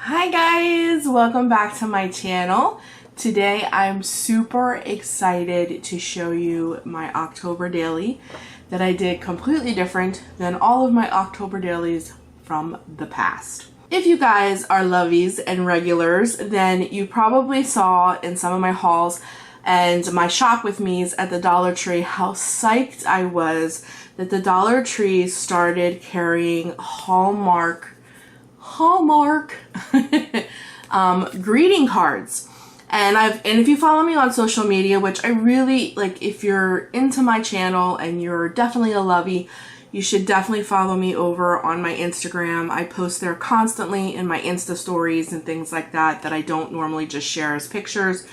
Hi guys, welcome back to my channel. Today I'm super excited to show you my October daily that I did completely different than all of my October dailies from the past. If you guys are lovies and regulars, then you probably saw in some of my hauls and my shop with me's at the Dollar Tree how psyched I was that the Dollar Tree started carrying Hallmark greeting cards. And if you follow me on social media, which I really like, if you're into my channel and you're definitely a lovey, you should definitely follow me over on my Instagram. I post there constantly in my Insta stories and things like that I don't normally just share as pictures.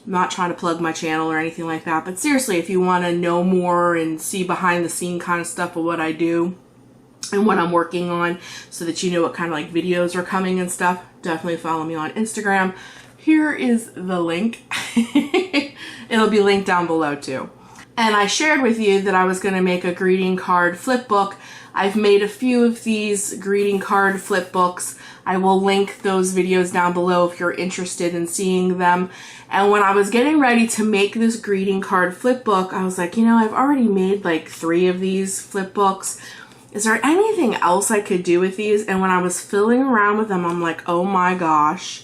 I'm not trying to plug my channel or anything like that, but seriously, if you want to know more and see behind the scene kind of stuff of what I do and what I'm working on so that you know what kind of like videos are coming and stuff, definitely follow me on Instagram. Here is the link. It'll be linked down below too. And I shared with you that I was going to make a greeting card flip book. I've made a few of these greeting card flip books. I will link those videos down below if you're interested in seeing them. And when I was getting ready to make this greeting card flip book, I was like, you know, I've already made like 3 of these flip books. Is there anything else I could do with these? And when I was fiddling around with them, I'm like, oh my gosh,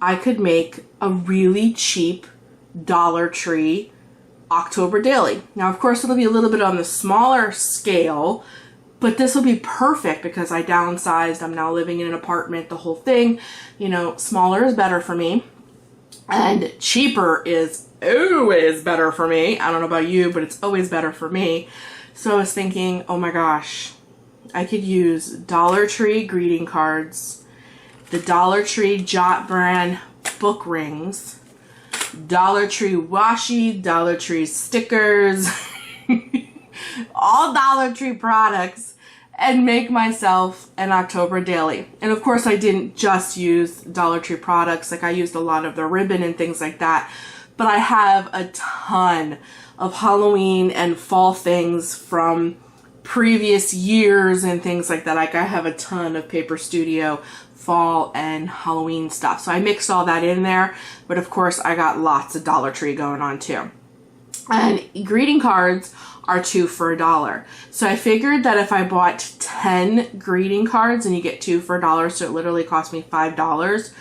I could make a really cheap Dollar Tree October daily. Now, of course, it'll be a little bit on the smaller scale, but this will be perfect because I downsized. I'm now living in an apartment, the whole thing. You know, smaller is better for me. And cheaper is always better for me. I don't know about you, but it's always better for me. So I was thinking, oh my gosh, I could use Dollar Tree greeting cards, the Dollar Tree Jot brand book rings, Dollar Tree washi, Dollar Tree stickers, all Dollar Tree products, and make myself an October daily. And of course, I didn't just use Dollar Tree products. Like, I used a lot of the ribbon and things like that. But I have a ton of Halloween and fall things from previous years and things like that. Like, I have a ton of Paper Studio fall and Halloween stuff. So I mixed all that in there. But of course, I got lots of Dollar Tree going on too. And greeting cards are 2 for $1. So I figured that if I bought 10 greeting cards and you get 2 for $1, so it literally cost me $5,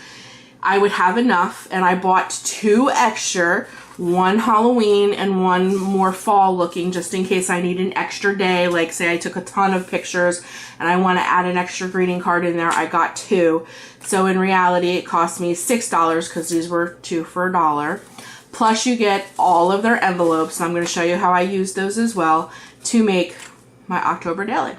I would have enough. And I bought 2 extra, 1 Halloween and 1 more fall looking, just in case I need an extra day. Like, say I took a ton of pictures and I want to add an extra greeting card in there, I got 2. So in reality, it cost me $6 because these were 2 for $1. Plus you get all of their envelopes, and I'm going to show you how I use those as well to make my October daily.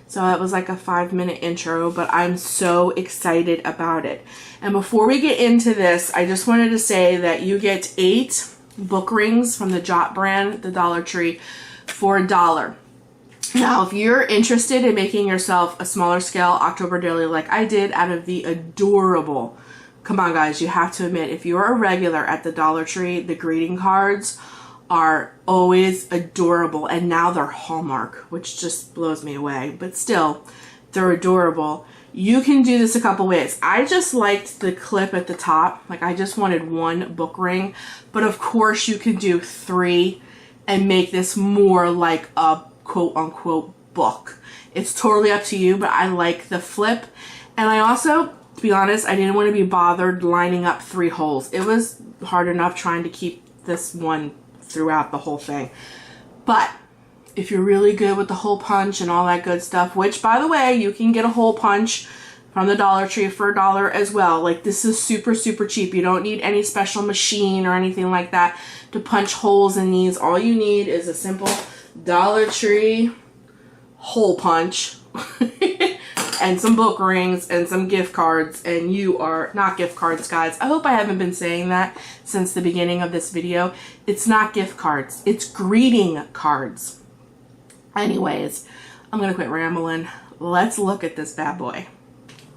So that was like a 5-minute intro, but I'm so excited about it. And before we get into this, I just wanted to say that you get 8 book rings from the Jot brand, the Dollar Tree, for $1. Now, if you're interested in making yourself a smaller scale October daily like I did out of the adorable, come on guys, you have to admit, if you're a regular at the Dollar Tree, the greeting cards are always adorable. And now they're Hallmark, which just blows me away. But still, they're adorable. You can do this a couple ways. I just liked the clip at the top. Like, I just wanted 1 book ring. But of course, you can do 3 and make this more like a quote-unquote book. It's totally up to you, but I like the flip. And I also, to be honest, I didn't want to be bothered lining up 3 holes. It was hard enough trying to keep this one throughout the whole thing. But if you're really good with the hole punch and all that good stuff, which, by the way, you can get a hole punch from the Dollar Tree for $1 as well. Like, this is super, super cheap. You don't need any special machine or anything like that to punch holes in these. All you need is a simple Dollar Tree hole punch and some book rings and some gift cards, and you are not gift cards, guys. I hope I haven't been saying that since the beginning of this video. It's not gift cards. It's greeting cards. Anyways, I'm gonna quit rambling. Let's look at this bad boy.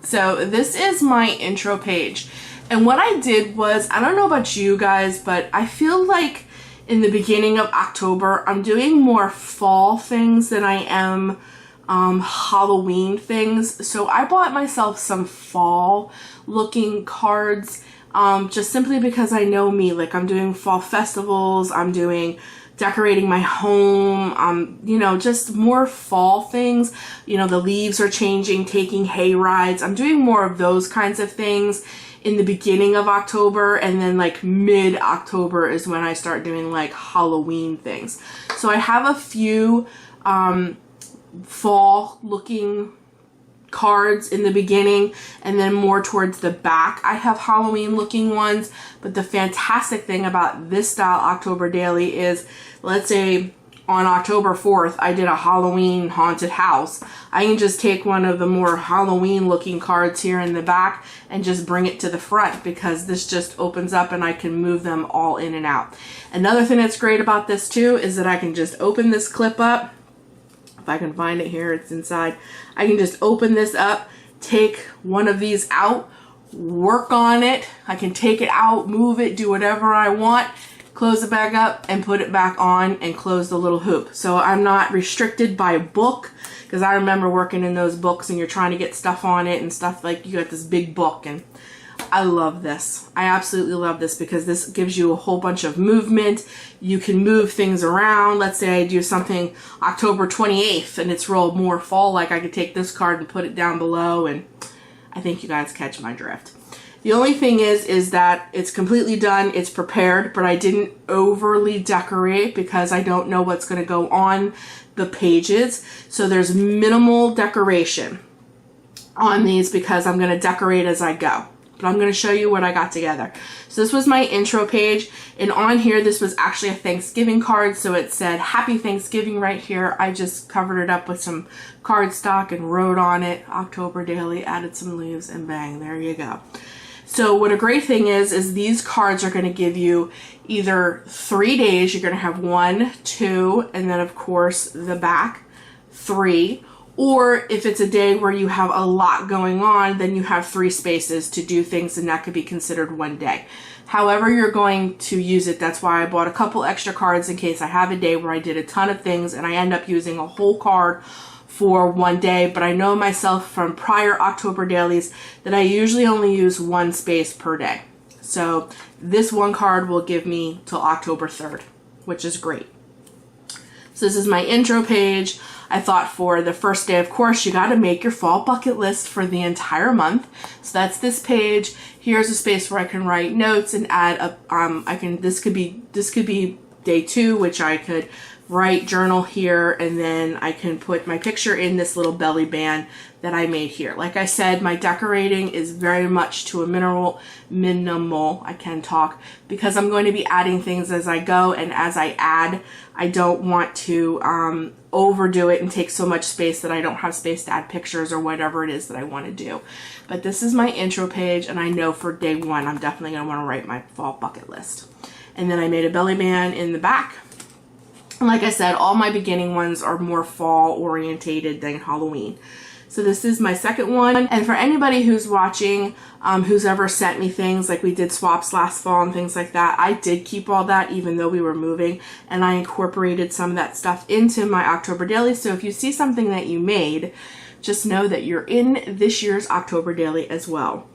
So this is my intro page. And what I did was, I don't know about you guys, but I feel like in the beginning of October, I'm doing more fall things than I am Halloween things. So I bought myself some fall looking cards, just simply because I know me, like I'm doing fall festivals, I'm doing decorating my home, you know, just more fall things. You know, the leaves are changing, taking hay rides. I'm doing more of those kinds of things in the beginning of October, and then like mid-October is when I start doing like Halloween things. So I have a few fall looking cards in the beginning, and then more towards the back I have Halloween looking ones. But the fantastic thing about this style October daily is, let's say on October 4th I did a Halloween haunted house, I can just take one of the more Halloween looking cards here in the back and just bring it to the front, because this just opens up and I can move them all in and out. Another thing that's great about this too is that I can just open this clip up. If I can find it here, it's inside. I can just open this up, take one of these out, work on it. I can take it out, move it, do whatever I want, close it back up and put it back on and close the little hoop. So I'm not restricted by a book, because I remember working in those books and you're trying to get stuff on it and stuff, like you got this big book, and I love this. I absolutely love this because this gives you a whole bunch of movement. You can move things around. Let's say I do something October 28th and it's real more fall, like I could take this card and put it down below, and I think you guys catch my drift. The only thing is that it's completely done, it's prepared, but I didn't overly decorate because I don't know what's going to go on the pages. So there's minimal decoration on these because I'm going to decorate as I go. But I'm going to show you what I got together. So this was my intro page, and on here this was actually a Thanksgiving card, so it said Happy Thanksgiving right here. I just covered it up with some cardstock and wrote on it October daily, added some leaves, and bang, there you go. So what a great thing is these cards are going to give you either 3 days. You're going to have 1, 2, and then of course the back 3. Or if it's a day where you have a lot going on, then you have 3 spaces to do things, and that could be considered 1 day. However you're going to use it, that's why I bought a couple extra cards in case I have a day where I did a ton of things and I end up using a whole card for 1 day. But I know myself from prior October dailies that I usually only use 1 space per day. So this one card will give me till October 3rd, which is great. So this is my intro page. I thought for the first day, of course, you got to make your fall bucket list for the entire month. So that's this page. Here's a space where I can write notes and add a, this could be day 2, which I could write journal here, and then I can put my picture in this little belly band that I made here. Like I said, my decorating is very much to a minimal, I can talk, because I'm going to be adding things as I go, and as I add, I don't want to overdo it and take so much space that I don't have space to add pictures or whatever it is that I want to do. But this is my intro page, and I know for day 1 I'm definitely going to want to write my fall bucket list. And then I made a belly band in the back. And like I said, all my beginning ones are more fall orientated than Halloween. So this is my second one. And for anybody who's watching, who's ever sent me things, like we did swaps last fall and things like that, I did keep all that even though we were moving, and I incorporated some of that stuff into my October daily. So if you see something that you made, just know that you're in this year's October daily as well.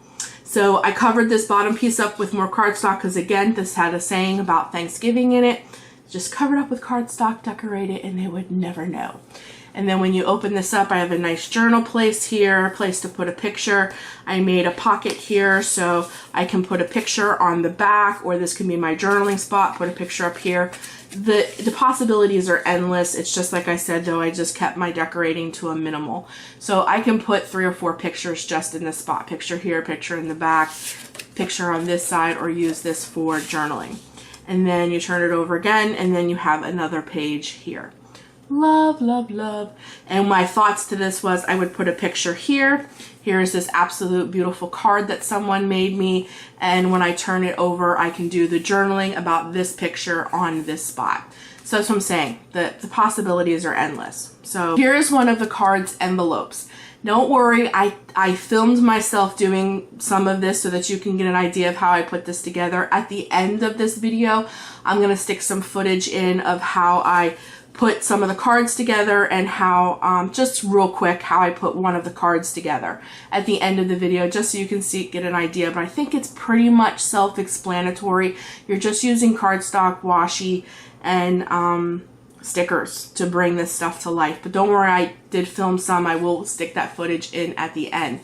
So I covered this bottom piece up with more cardstock because, again, this had a saying about Thanksgiving in it. Just cover it up with cardstock, decorate it, and they would never know. And then when you open this up, I have a nice journal place here, a place to put a picture. I made a pocket here so I can put a picture on the back, or this can be my journaling spot, put a picture up here. The possibilities are endless. It's just like I said, though, I just kept my decorating to a minimal. So I can put 3 or 4 pictures just in this spot. Picture here, picture in the back, picture on this side, or use this for journaling. And then you turn it over again, and then you have another page here. Love, love, love. And my thoughts to this was I would put a picture here. Here's this absolute beautiful card that someone made me. And when I turn it over, I can do the journaling about this picture on this spot. So that's what I'm saying. The possibilities are endless. So here's one of the card's envelopes. Don't worry, I filmed myself doing some of this so that you can get an idea of how I put this together. At the end of this video, I'm going to stick some footage in of how I put some of the cards together and how, just real quick, how I put one of the cards together at the end of the video, just so you can see, get an idea. But I think it's pretty much self-explanatory. You're just using cardstock, washi, and stickers to bring this stuff to life. But don't worry, I did film some. I will stick that footage in at the end.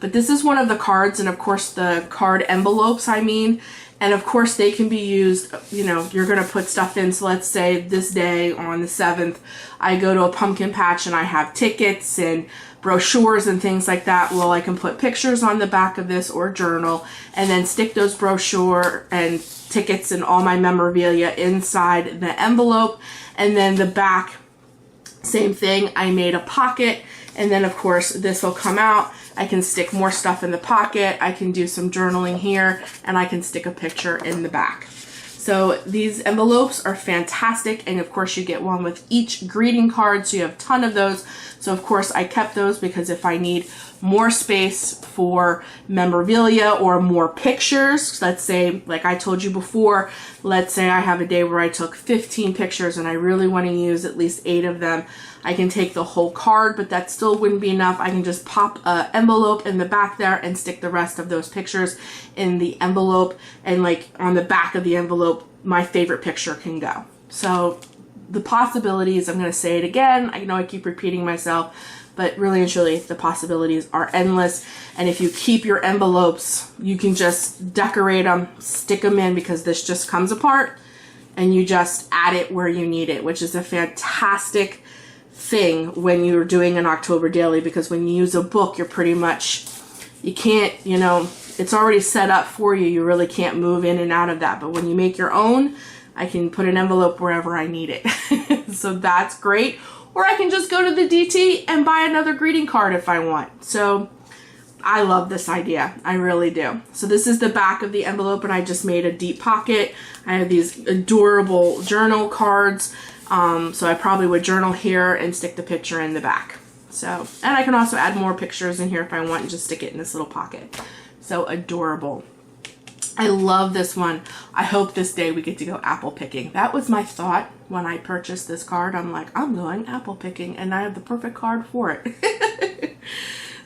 But this is one of the cards, and of course the card envelopes, and of course they can be used, you know, you're going to put stuff in. So let's say this day on the 7th, I go to a pumpkin patch and I have tickets and brochures and things like that. Well, I can put pictures on the back of this or journal and then stick those brochure and tickets and all my memorabilia inside the envelope. And then the back, same thing. I made a pocket, and then of course this will come out. I can stick more stuff in the pocket. I can do some journaling here, and I can stick a picture in the back. So these envelopes are fantastic, and of course you get one with each greeting card, so you have a ton of those. So of course I kept those because if I need more space for memorabilia or more pictures, let's say, like I told you before, let's say I have a day where I took 15 pictures and I really want to use at least 8 of them. I can take the whole card, but that still wouldn't be enough. I can just pop an envelope in the back there and stick the rest of those pictures in the envelope, and like on the back of the envelope, my favorite picture can go. So the possibilities, I'm going to say it again, I know I keep repeating myself, but really and truly the possibilities are endless. And if you keep your envelopes, you can just decorate them, stick them in, because this just comes apart and you just add it where you need it, which is a fantastic thing when you're doing an October daily, because when you use a book, you're pretty much, you can't, you know, it's already set up for you. You really can't move in and out of that. But when you make your own, I can put an envelope wherever I need it. So that's great. Or I can just go to the DT and buy another greeting card if I want. So I love this idea. I really do. So this is the back of the envelope, and I just made a deep pocket. I have these adorable journal cards. So I probably would journal here and stick the picture in the back. So, and I can also add more pictures in here if I want and just stick it in this little pocket. So adorable. I love this one. I hope this day we get to go apple picking. That was my thought when I purchased this card. I'm like, I'm going apple picking, and I have the perfect card for it.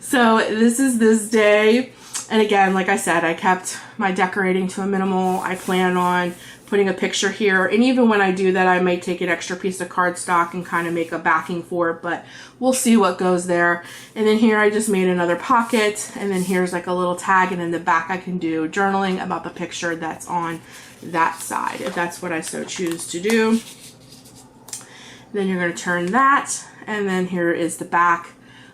So this is this day. And again, like I said, I kept my decorating to a minimal. I plan on putting a picture here, and even when I do that, I might take an extra piece of cardstock and kind of make a backing for it, but we'll see what goes there. And then here I just made another pocket, and then here's like a little tag, and in the back I can do journaling about the picture that's on that side, if that's what I so choose to do. Then you're going to turn that, and then here is the back.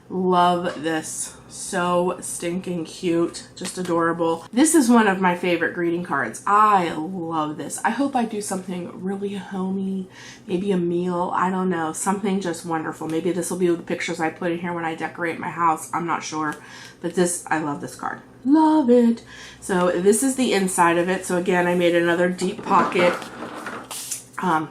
Love this. So stinking cute. Just adorable. This is one of my favorite greeting cards. I love this. I hope I do something really homey, maybe a meal, I don't know, something just wonderful. Maybe this will be the pictures I put in here when I decorate my house. I'm not sure, but this, I love this card. Love it. So this is the inside of it. So again, I made another deep pocket.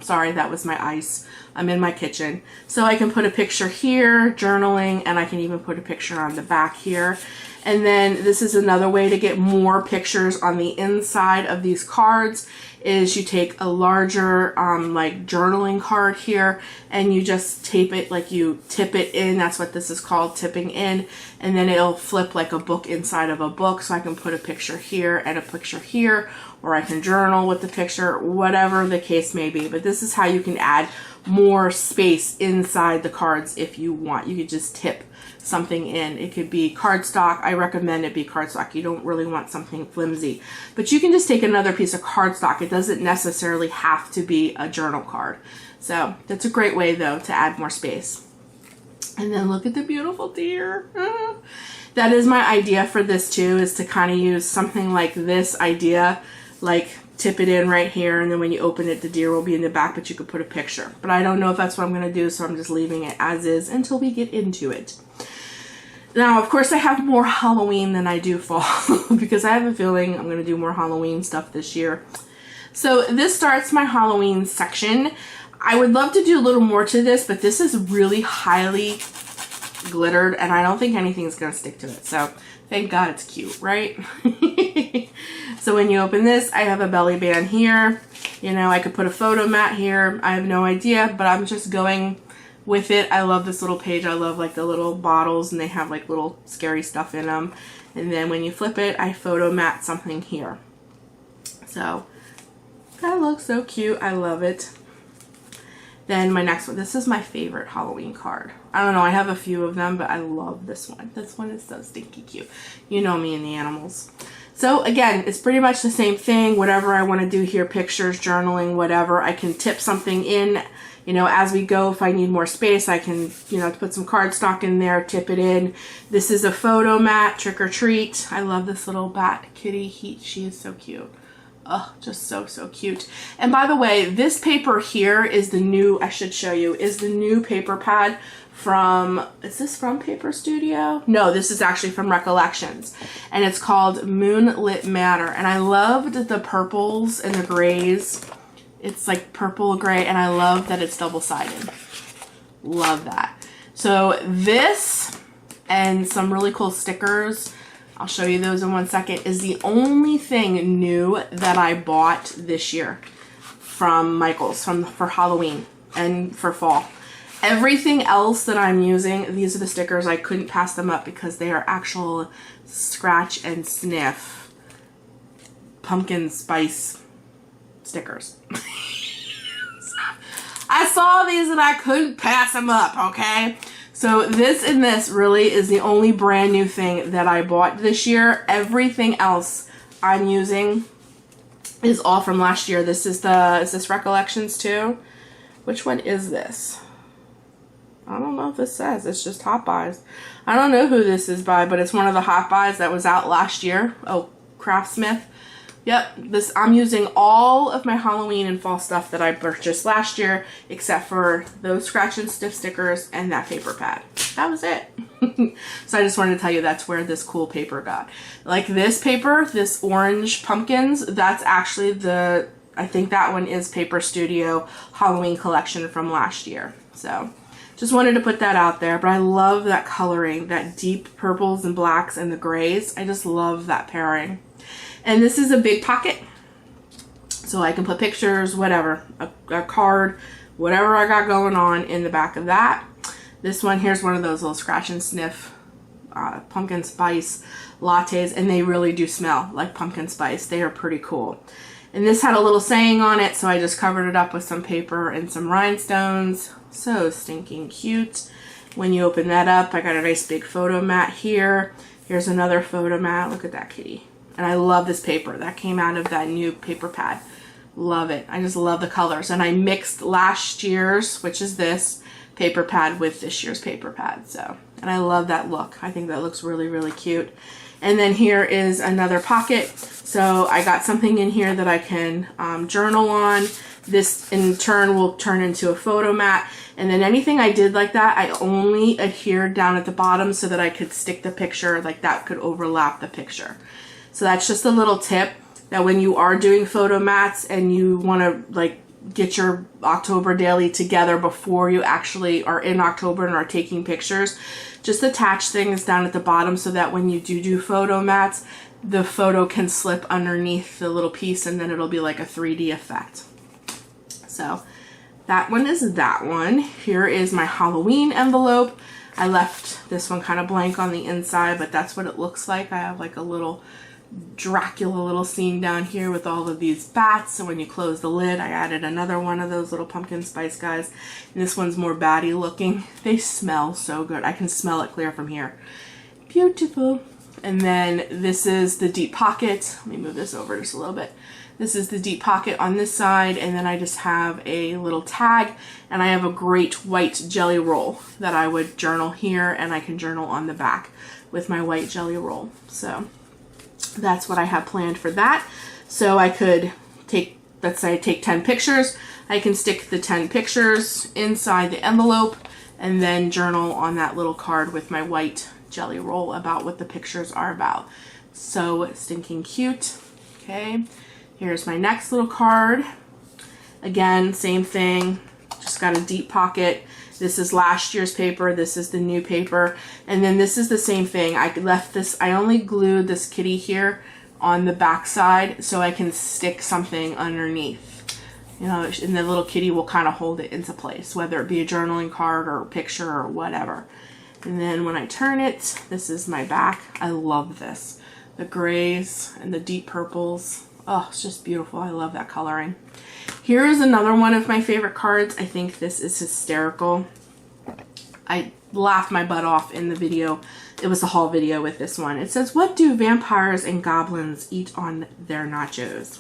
Sorry, that was my ice. I'm in my kitchen. So I can put a picture here, journaling, and I can even put a picture on the back here. And then this is another way to get more pictures on the inside of these cards, is you take a larger like journaling card here, and you just tape it, like you tip it in. That's what this is called, tipping in. And then it'll flip like a book inside of a book. So I can put a picture here and a picture here, or I can journal with the picture, whatever the case may be. But this is how you can add more space inside the cards if you want. You could just tip something in. It could be cardstock. I recommend it be cardstock. You don't really want something flimsy. But you can just take another piece of cardstock. It doesn't necessarily have to be a journal card. So that's a great way, though, to add more space. And then look at the beautiful deer. That is my idea for this, too, is to kind of use something like this idea, like tip it in right here, and then when you open it, the deer will be in the back, but you could put a picture. But I don't know if that's what I'm going to do, so I'm just leaving it as is until we get into it. Now, of course, I have more Halloween than I do fall, because I have a feeling I'm going to do more Halloween stuff this year. So this starts my Halloween section. I would love to do a little more to this, but this is really highly glittered, and I don't think anything's gonna stick to it. So thank God it's cute, right? So when you open this, I have a belly band here. You know, I could put a photo mat here. I have no idea, but I'm just going with it. I love this little page. I love like the little bottles, and they have like little scary stuff in them. And then when you flip it, I photo mat something here. So that looks so cute. I love it. Then my next one, this is my favorite Halloween card. I don't know, I have a few of them, but I love this one. This one is so stinky cute. You know me and the animals. So again, it's pretty much the same thing. Whatever I want to do here, pictures, journaling, whatever. I can tip something in, you know, as we go. If I need more space, I can, you know, put some cardstock in there, tip it in. This is a photo mat, trick or treat. I love this little bat kitty. She is so cute. Oh, just so, so cute. And by the way, this paper here is the new, I should show you, is the new paper pad from, is this from Paper Studio? No, this is actually from Recollections. And it's called Moonlit Matter. And I loved the purples and the grays. It's like purple gray, and I love that it's double-sided. Love that. So this and some really cool stickers, I'll show you those in one second, is the only thing new that I bought this year from Michaels for Halloween and for fall. Everything else that I'm using, these are the stickers. I couldn't pass them up because they are actual scratch and sniff pumpkin spice stickers. I saw these and I couldn't pass them up, okay? So this and this really is the only brand new thing that I bought this year. Everything else I'm using is all from last year. This is this Recollections too? Which one is this? I don't know if it says. It's just Hot Buys. I don't know who this is by, but it's one of the Hot Buys that was out last year. Oh, Craftsmith. Yep, I'm using all of my Halloween and fall stuff that I purchased last year, except for those scratch and sniff stickers and that paper pad. That was it. So I just wanted to tell you that's where this cool paper got. Like this paper, this orange pumpkins, that's actually I think that one is Paper Studio Halloween collection from last year. So just wanted to put that out there, but I love that coloring, that deep purples and blacks and the grays. I just love that pairing. And this is a big pocket, so I can put pictures, whatever, a card, whatever I got going on in the back of that. This one, here's one of those little scratch and sniff pumpkin spice lattes, and they really do smell like pumpkin spice. They are pretty cool. And this had a little saying on it, so I just covered it up with some paper and some rhinestones. So stinking cute. When you open that up, I got a nice big photo mat here. Here's another photo mat. Look at that kitty. And I love this paper. That came out of that new paper pad. Love it. I just love the colors. And I mixed last year's, which is this, paper pad with this year's paper pad. So, and I love that look. I think that looks really, really cute. And then here is another pocket. So I got something in here that I can journal on. This in turn will turn into a photo mat. And then anything I did like that, I only adhered down at the bottom so that I could stick the picture, like that could overlap the picture. So that's just a little tip that when you are doing photo mats and you want to like get your October daily together before you actually are in October and are taking pictures, just attach things down at the bottom so that when you do photo mats, the photo can slip underneath the little piece and then it'll be like a 3D effect. So that one is that one. Here is my Halloween envelope. I left this one kind of blank on the inside, but that's what it looks like. I have like a little Dracula little scene down here with all of these bats. So when you close the lid, I added another one of those little pumpkin spice guys. And this one's more batty looking. They smell so good. I can smell it clear from here. Beautiful. And then this is the deep pocket. Let me move this over just a little bit. This is the deep pocket on this side, and then I just have a little tag, and I have a great white jelly roll that I would journal here, and I can journal on the back with my white jelly roll. So that's what I have planned for that. So I could take, let's say I take 10 pictures, I can stick the 10 pictures inside the envelope and then journal on that little card with my white jelly roll about what the pictures are about. So stinking cute. Okay, here's my next little card. Again, same thing, just got a deep pocket. This is last year's paper. This is the new paper. And then this is the same thing. I left this, I only glued this kitty here on the back side so I can stick something underneath. You know, and the little kitty will kind of hold it into place, whether it be a journaling card or a picture or whatever. And then when I turn it, this is my back. I love this. The grays and the deep purples. Oh, it's just beautiful. I love that coloring. Here is another one of my favorite cards. I think this is hysterical. I laughed my butt off in the video. It was a haul video with this one. It says, what do vampires and goblins eat on their nachos?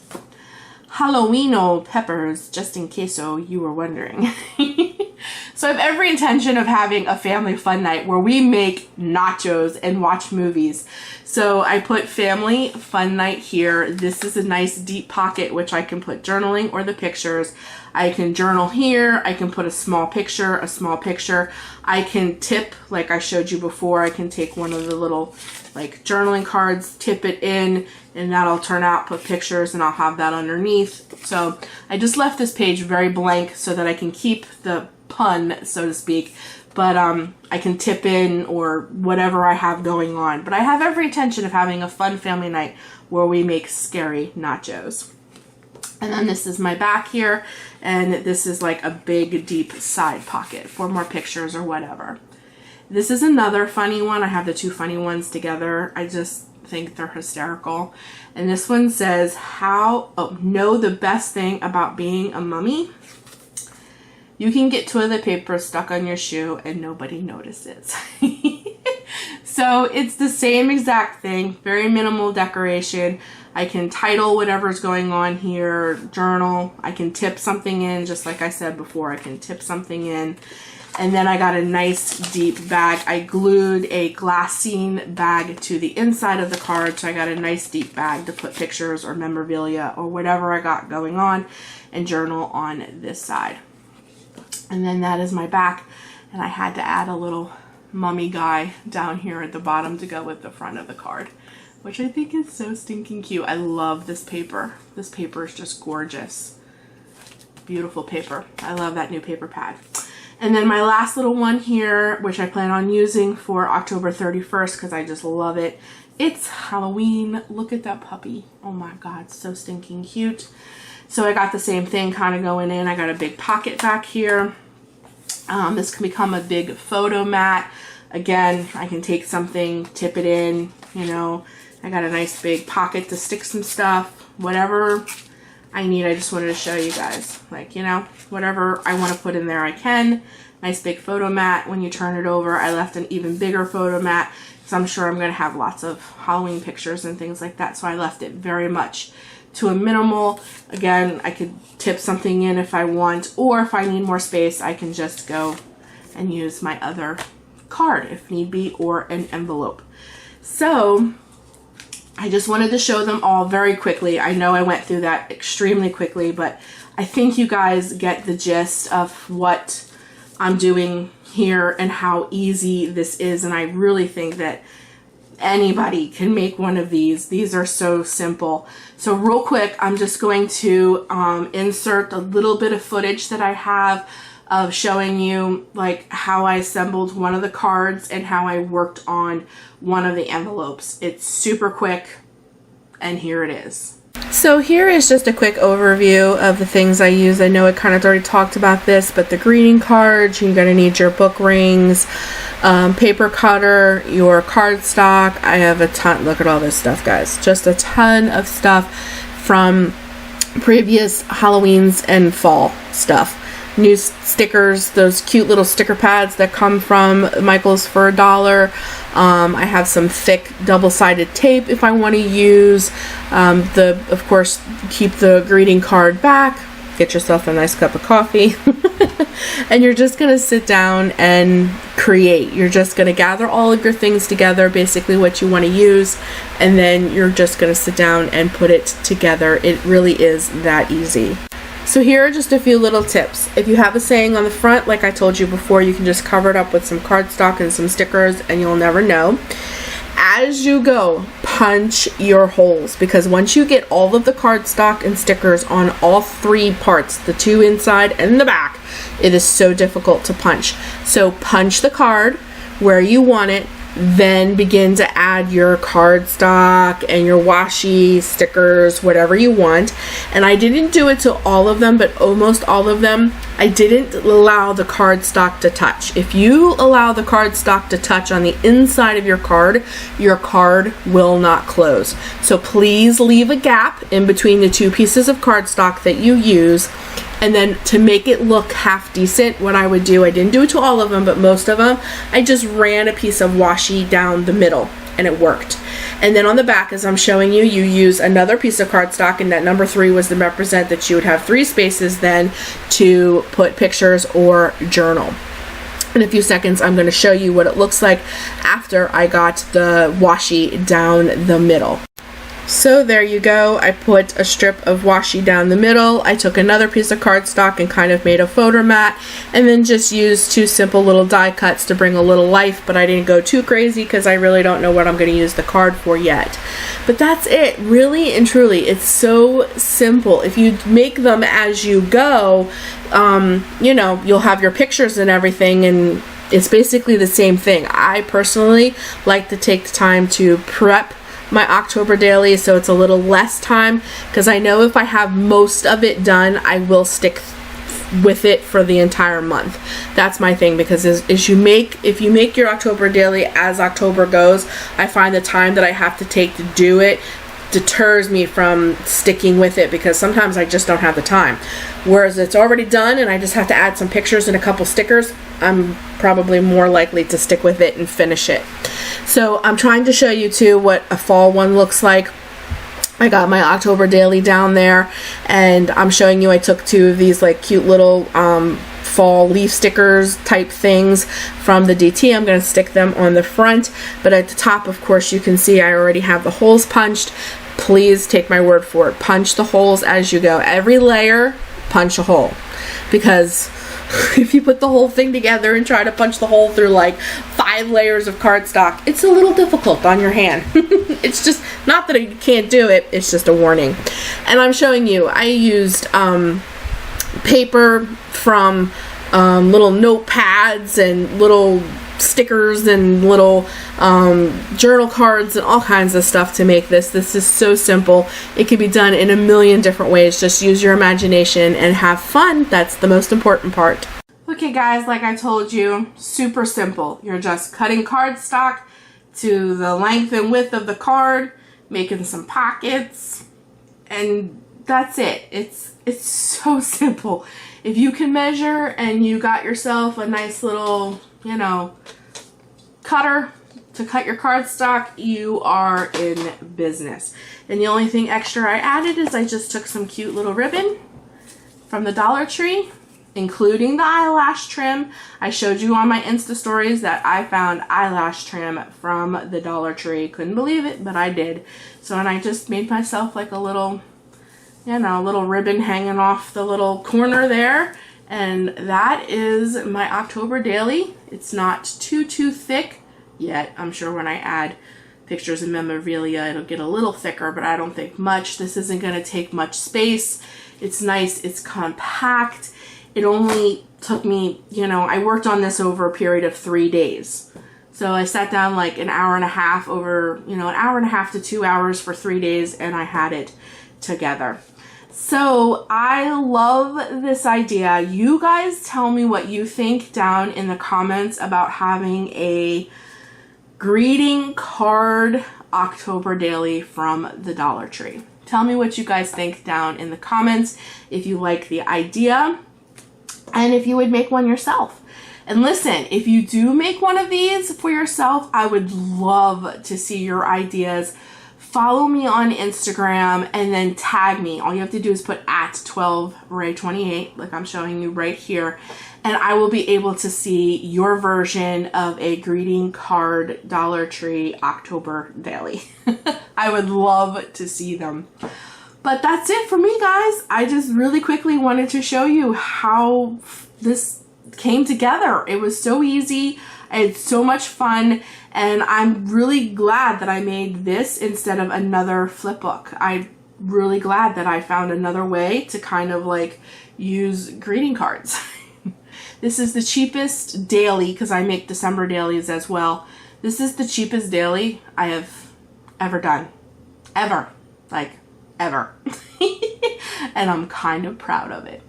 Halloweeno peppers, just in case so you were wondering. So I have every intention of having a family fun night where we make nachos and watch movies. So I put family fun night here. This is a nice deep pocket which I can put journaling or the pictures. I can journal here. I can put a small picture, I can tip, like I showed you before. I can take one of the little like journaling cards, tip it in, and that'll turn out, put pictures, and I'll have that underneath. So I just left this page very blank so that I can keep the pun, so to speak, but I can tip in or whatever I have going on. But I have every intention of having a fun family night where we make scary nachos. And then this is my back here, and this is like a big deep side pocket for more pictures or whatever. This is another funny one. I have the two funny ones together. I just think they're hysterical. And this one says, know the best thing about being a mummy? You can get toilet paper stuck on your shoe and nobody notices. So it's the same exact thing, very minimal decoration. I can title whatever's going on here, journal. I can tip something in, just like I said before, I can tip something in. And then I got a nice deep bag. I glued a glassine bag to the inside of the card, so I got a nice deep bag to put pictures or memorabilia or whatever I got going on and journal on this side. And then that is my back, and I had to add a little mummy guy down here at the bottom to go with the front of the card, which I think is so stinking cute. I love this paper. This paper is just gorgeous. Beautiful paper. I love that new paper pad. And then my last little one here, which I plan on using for October 31st because I just love it. It's Halloween. Look at that puppy. Oh my God, so stinking cute. So I got the same thing kind of going in. I got a big pocket back here. This can become a big photo mat. Again, I can take something, tip it in, you know. I got a nice big pocket to stick some stuff, whatever I need. I just wanted to show you guys, like, you know, whatever I want to put in there I can. Nice big photo mat. When you turn it over, I left an even bigger photo mat because I'm sure I'm going to have lots of Halloween pictures and things like that. So I left it very much to a minimal. Again, I could tip something in if I want, or if I need more space, I can just go and use my other card if need be, or an envelope. So I just wanted to show them all very quickly. I know I went through that extremely quickly, but I think you guys get the gist of what I'm doing here and how easy this is. And I really think that anybody can make one of these. These are so simple. So real quick, I'm just going to insert a little bit of footage that I have of showing you like how I assembled one of the cards and how I worked on one of the envelopes. It's super quick, and here it is. So here is just a quick overview of the things I use. I know I kind of already talked about this, but the greeting cards, you're going to need your book rings, paper cutter, your cardstock. I have a ton. Look at all this stuff, guys. Just a ton of stuff from previous Halloweens and fall stuff. New stickers, those cute little sticker pads that come from Michael's for $1. I have some thick double-sided tape if I want to use. Of course, keep the greeting card back. Get yourself a nice cup of coffee. And you're just going to sit down and create. You're just going to gather all of your things together, basically what you want to use, and then you're just going to sit down and put it together. It really is that easy. So here are just a few little tips. If you have a saying on the front, like I told you before, you can just cover it up with some cardstock and some stickers and you'll never know. As you go, punch your holes, because once you get all of the cardstock and stickers on all three parts, the two inside and the back, it is so difficult to punch. So punch the card where you want it, then begin to add your cardstock and your washi stickers, whatever you want. And I didn't do it to all of them, but almost all of them, I didn't allow the cardstock to touch. If you allow the cardstock to touch on the inside of your card will not close. So please leave a gap in between the two pieces of cardstock that you use. And then to make it look half decent, what I would do, I didn't do it to all of them, but most of them, I just ran a piece of washi down the middle, and it worked. And then on the back, as I'm showing you, you use another piece of cardstock, and that number 3 was to represent that you would have 3 spaces then to put pictures or journal. In a few seconds, I'm going to show you what it looks like after I got the washi down the middle. So there you go. I put a strip of washi down the middle. I took another piece of cardstock and kind of made a photo mat, and then just used 2 simple little die cuts to bring a little life, but I didn't go too crazy because I really don't know what I'm going to use the card for yet. But that's it, really and truly. It's so simple. If you make them as you go, you know, you'll have your pictures and everything, and it's basically the same thing. I personally like to take the time to prep my October daily, so it's a little less time, because I know if I have most of it done, I will stick with it for the entire month. That's my thing, because if you make your October daily as October goes, I find the time that I have to take to do it deters me from sticking with it, because sometimes I just don't have the time. Whereas it's already done and I just have to add some pictures and a couple stickers, I'm probably more likely to stick with it and finish it. So I'm trying to show you too what a fall one looks like. I got my October daily down there, and I'm showing you I took 2 of these like cute little fall leaf stickers type things from the DT. I'm going to stick them on the front, but at the top, of course, you can see I already have the holes punched. Please take my word for it. Punch the holes as you go. Every layer, punch a hole, because if you put the whole thing together and try to punch the hole through like 5 layers of cardstock, it's a little difficult on your hand. It's just not that you can't do it, it's just a warning. And I'm showing you, I used paper from little notepads and little stickers and little journal cards and all kinds of stuff to make this. This is so simple. It can be done in a million different ways. Just use your imagination and have fun. That's the most important part. Okay guys, like I told you, super simple. You're just cutting cardstock to the length and width of the card, making some pockets, and that's it. It's so simple. If you can measure and you got yourself a nice little, you know, cutter to cut your cardstock, you are in business. And the only thing extra I added is I just took some cute little ribbon from the Dollar Tree, including the eyelash trim. I showed you on my Insta stories that I found eyelash trim from the Dollar Tree. Couldn't believe it, but I did. So, and I just made myself like a little, you know, little ribbon hanging off the little corner there. And that is my October daily. It's not too thick yet. I'm sure when I add pictures and memorabilia, it'll get a little thicker, but I don't think much. This isn't going to take much space. It's nice. It's compact. It only took me, you know, I worked on this over a period of 3 days. So I sat down like an hour and a half over, you know, an hour and a half to 2 hours for 3 days, and I had it together. So I love this idea. You guys tell me what you think down in the comments about having a greeting card October daily from the Dollar Tree. Tell me what you guys think down in the comments, if you like the idea and if you would make one yourself. And listen, if you do make one of these for yourself, I would love to see your ideas. Follow me on Instagram and then tag me. All you have to do is put at 12ray28, like I'm showing you right here, and I will be able to see your version of a greeting card Dollar Tree October daily. I would love to see them. But that's it for me, guys. I just really quickly wanted to show you how this came together. It was so easy. I had so much fun, and I'm really glad that I made this instead of another flip book. I'm really glad that I found another way to kind of like use greeting cards. This is the cheapest daily, because I make December dailies as well. This is the cheapest daily I have ever done. Ever. Like, ever. And I'm kind of proud of it.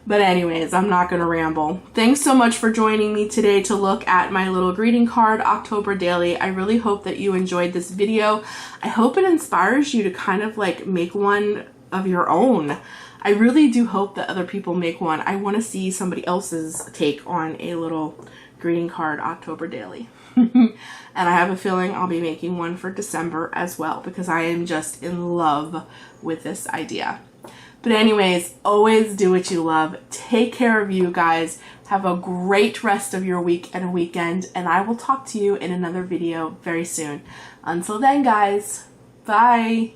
But anyways, I'm not going to ramble. Thanks so much for joining me today to look at my little greeting card October daily. I really hope that you enjoyed this video. I hope it inspires you to kind of like make one of your own. I really do hope that other people make one. I want to see somebody else's take on a little greeting card October daily. And I have a feeling I'll be making one for December as well, because I am just in love with this idea. But anyways, always do what you love. Take care of you guys. Have a great rest of your week and weekend, and I will talk to you in another video very soon. Until then, guys, bye.